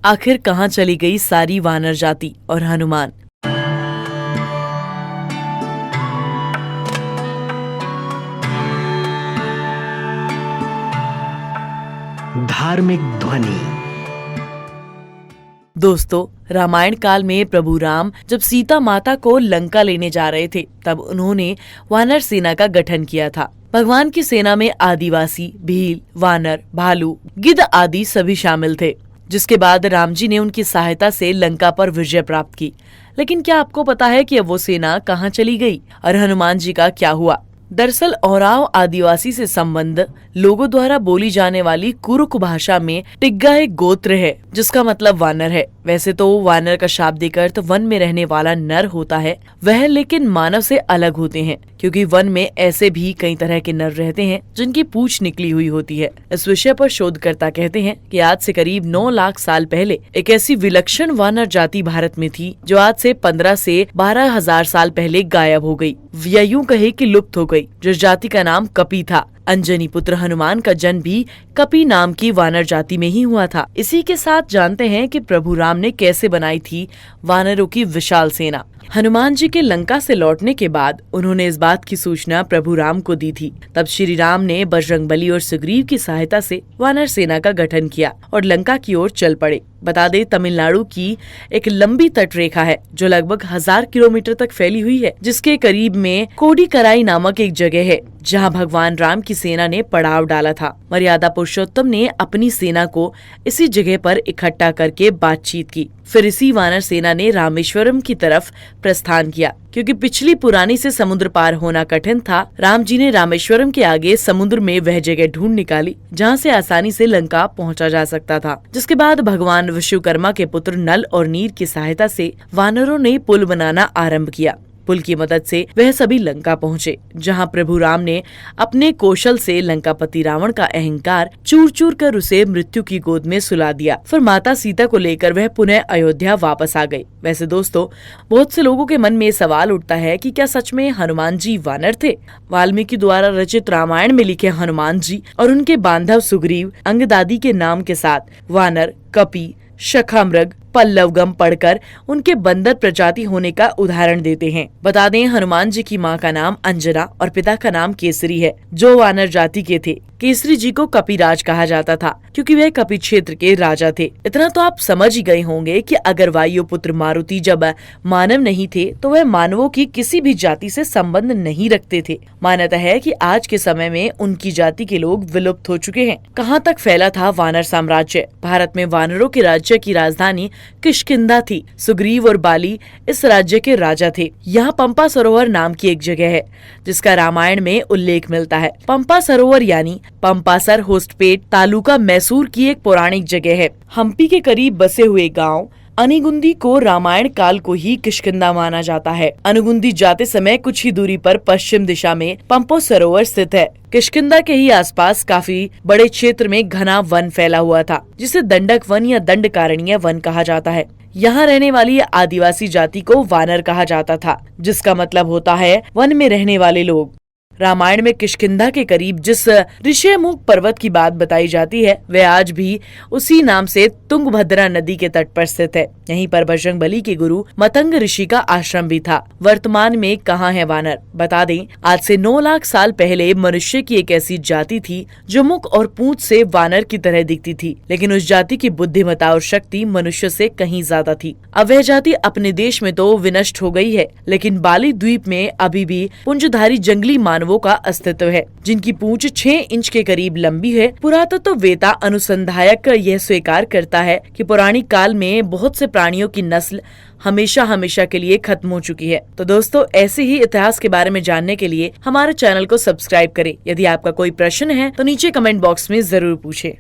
आखिर कहाँ चली गई सारी वानर जाति और हनुमान। धार्मिक ध्वनि। दोस्तों, रामायण काल में प्रभु राम जब सीता माता को लंका लेने जा रहे थे, तब उन्होंने वानर सेना का गठन किया था। भगवान की सेना में आदिवासी, भील, वानर, भालू, गिद्ध आदि सभी शामिल थे, जिसके बाद राम जी ने उनकी सहायता से लंका पर विजय प्राप्त की। लेकिन क्या आपको पता है कि अब वो सेना कहाँ चली गई और हनुमान जी का क्या हुआ? दरअसल ओराव आदिवासी से संबंध लोगों द्वारा बोली जाने वाली कुरुक भाषा में टिग्गा एक गोत्र है, जिसका मतलब वानर है। वैसे तो वानर का शाब्दिक अर्थ वन में रहने वाला नर होता है, वह लेकिन मानव से अलग होते हैं, क्योंकि वन में ऐसे भी कई तरह के नर रहते हैं जिनकी पूंछ निकली हुई होती है। इस विषय पर शोधकर्ता कहते हैं कि आज से करीब 9 लाख साल पहले एक ऐसी विलक्षण वानर जाति भारत में थी जो आज से 15 से 12 हजार साल पहले गायब हो गई, या यूं कहे कि लुप्त हो गई, जिस जाति का नाम कपी था। अंजनी पुत्र हनुमान का जन्म भी कपी नाम की वानर जाति में ही हुआ था। इसी के साथ जानते हैं कि प्रभु राम ने कैसे बनाई थी वानरों की विशाल सेना। हनुमान जी के लंका से लौटने के बाद उन्होंने इस बात की सूचना प्रभु राम को दी थी। तब श्री राम ने बजरंगबली और सुग्रीव की सहायता से वानर सेना का गठन किया और लंका की ओर चल पड़े। बता दें, तमिलनाडु की एक लंबी तट रेखा है जो लगभग 1000 किलोमीटर तक फैली हुई है, जिसके करीब में कोडीकराई नामक एक जगह है जहां भगवान राम की सेना ने पड़ाव डाला था। मर्यादा पुरुषोत्तम ने अपनी सेना को इसी जगह पर इकट्ठा करके बातचीत की। फिर इसी वानर सेना ने रामेश्वरम की तरफ प्रस्थान किया। क्योंकि पिछली पुरानी से समुद्र पार होना कठिन था, राम जी ने रामेश्वरम के आगे समुद्र में वह जगह ढूंढ निकाली जहां से आसानी से लंका पहुंचा जा सकता था। जिसके बाद भगवान विश्वकर्मा के पुत्र नल और नीर की सहायता से वानरों ने पुल बनाना आरंभ किया। पुल की मदद से वह सभी लंका पहुँचे, जहाँ प्रभु राम ने अपने कौशल से लंकापति रावण का अहंकार चूर चूर कर उसे मृत्यु की गोद में सुला दिया। फिर माता सीता को लेकर वह पुनः अयोध्या वापस आ गई। वैसे दोस्तों, बहुत से लोगों के मन में सवाल उठता है कि क्या सच में हनुमान जी वानर थे? वाल्मीकि द्वारा रचित रामायण में लिखे हनुमान जी और उनके बांधव सुग्रीव अंगदादी के नाम के साथ वानर, कपी, शखामृग, पल्लवगम पढ़कर उनके बंदर प्रजाति होने का उदाहरण देते हैं। बता दें, हनुमान जी की मां का नाम अंजना और पिता का नाम केसरी है, जो वानर जाति के थे। केसरी जी को कपिराज कहा जाता था क्योंकि वह कपि क्षेत्र के राजा थे। इतना तो आप समझ ही गए होंगे कि अगर वायुपुत्र मारुति जब मानव नहीं थे तो वह मानवों की किसी भी जाति से संबंध नहीं रखते थे। मान्यता है कि आज के समय में उनकी जाति के लोग विलुप्त हो चुके हैं। कहाँ तक फैला था वानर साम्राज्य? भारत में वानरों के राज्य की राजधानी किष्किंधा थी। सुग्रीव और बाली इस राज्य के राजा थे। यहाँ पंपा सरोवर नाम की एक जगह है जिसका रामायण में उल्लेख मिलता है। पंपा सरोवर यानी पंपासर होस्टपेट तालुका मैसूर की एक पौराणिक जगह है। हम्पी के करीब बसे हुए गांव अनिगुंदी को रामायण काल को ही किष्किंधा माना जाता है। अनुगुंदी जाते समय कुछ ही दूरी पर पश्चिम दिशा में पंपो सरोवर स्थित है। किष्किंधा के ही आसपास काफी बड़े क्षेत्र में घना वन फैला हुआ था, जिसे दंडक वन या दंडकारण्य वन कहा जाता है। यहाँ रहने वाली आदिवासी जाति को वानर कहा जाता था, जिसका मतलब होता है वन में रहने वाले लोग। रामायण में किष्किंधा के करीब जिस ऋषिमुख पर्वत की बात बताई जाती है, वह आज भी उसी नाम से तुंगभद्रा नदी के तट पर स्थित है। यहीं पर बजरंगबली के गुरु मतंग ऋषि का आश्रम भी था। वर्तमान में कहाँ है वानर? बता दें, आज से 9 लाख साल पहले मनुष्य की एक ऐसी जाति थी जो मुख और पूंछ से वानर की तरह दिखती थी, लेकिन उस जाति की बुद्धिमत्ता और शक्ति मनुष्य से कहीं ज्यादा थी। अब वह जाति अपने देश में तो विनष्ट हो गई है, लेकिन बाली द्वीप में अभी भी पुंजधारी जंगली मानवों का अस्तित्व है, जिनकी पूंछ 6 इंच के करीब लंबी है। पुरातत्ववेता अनुसंधायक यह स्वीकार करता है कि पौराणिक काल में बहुत से प्राणियों की नस्ल हमेशा के लिए खत्म हो चुकी है। तो दोस्तों, ऐसे ही इतिहास के बारे में जानने के लिए हमारे चैनल को सब्सक्राइब करें। यदि आपका कोई प्रश्न है तो नीचे कमेंट बॉक्स में जरूर पूछें।